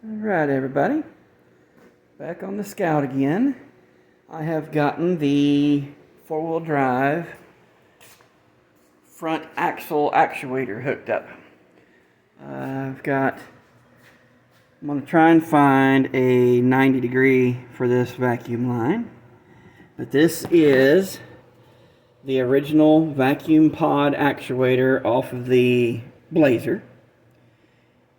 Alright everybody, back on the Scout again. I have gotten the four-wheel drive front axle actuator hooked up. I'm going to try and find a 90 degree for this vacuum line. But this is the original vacuum pod actuator off of the Blazer.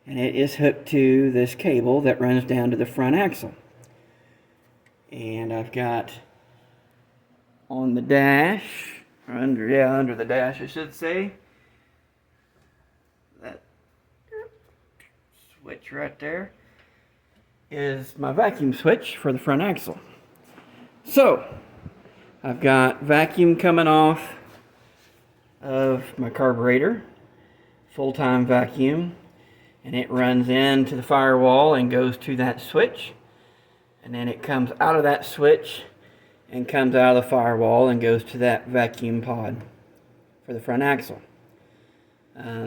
And it is hooked to this cable that runs down to the front axle. And I've got on the dash, under the dash I should say, that switch right there is my vacuum switch for the front axle. So, I've got vacuum coming off of my carburetor, full-time vacuum. And it runs into the firewall and goes to that switch. And then it comes out of that switch and comes out of the firewall and goes to that vacuum pod for the front axle.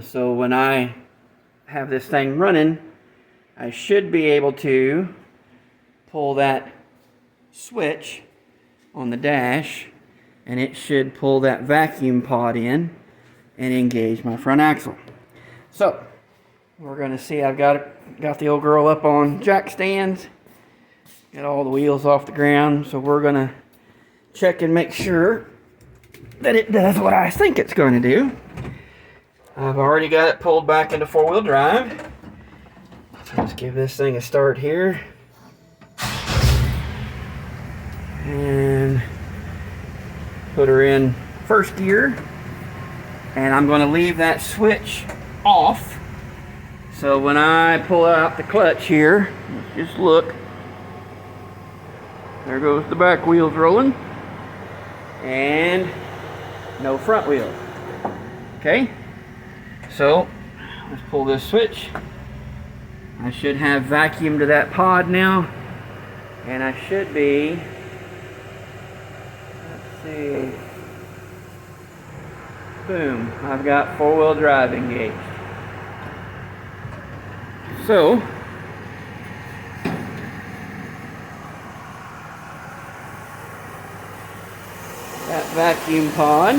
So when I have this thing running, I should be able to pull that switch on the dash and it should pull that vacuum pod in and engage my front axle. So we're going to see. I've got the old girl up on jack stands. Got all the wheels off the ground. So we're going to check and make sure that it does what I think it's going to do. I've already got it pulled back into four-wheel drive. So let's give this thing a start here. And put her in first gear. And I'm going to leave that switch off. So when I pull out the clutch here, just look, there goes the back wheels rolling, and no front wheels. Okay, so let's pull this switch. I should have vacuum to that pod now, and I should be, let's see, boom, I've got four-wheel drive engaged. So, that vacuum pod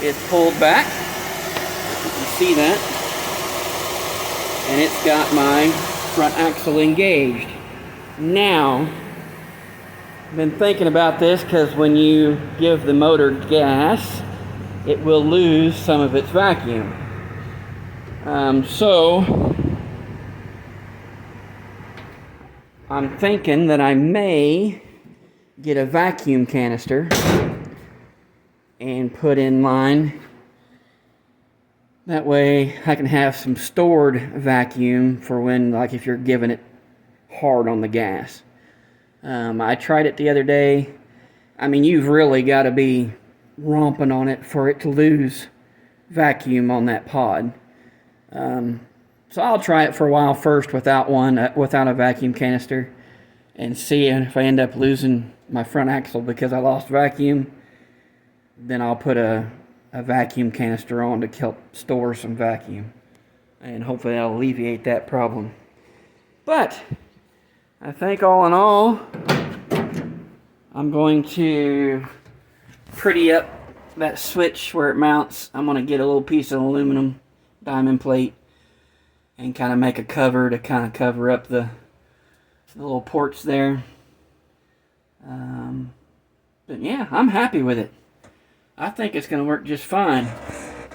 is pulled back. You can see that. And it's got my front axle engaged. Now, I've been thinking about this because when you give the motor gas, it will lose some of its vacuum. So I'm thinking that I may get a vacuum canister and put in line. That way I can have some stored vacuum for when, like if you're giving it hard on the gas. I tried it the other day. I mean, you've really got to be romping on it for it to lose vacuum on that pod. So I'll try it for a while first without a vacuum canister and see if I end up losing my front axle because I lost vacuum. Then I'll put a vacuum canister on to help store some vacuum, and hopefully that'll alleviate that problem. But I think all in all, I'm going to pretty up that switch where it mounts. I'm going to get a little piece of aluminum diamond plate and kind of make a cover to kind of cover up the little ports there. But yeah, I'm happy with it. I think it's going to work just fine.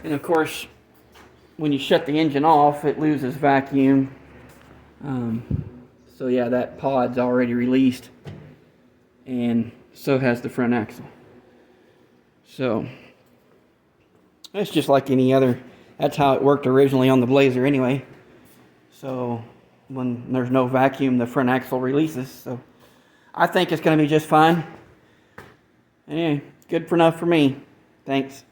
And of course, when you shut the engine off, it loses vacuum. So yeah, that pod's already released, and so has the front axle. So it's just like any other. That's how it worked originally on the Blazer anyway. So when there's no vacuum, the front axle releases. So I think it's going to be just fine. Anyway, good enough for me. Thanks.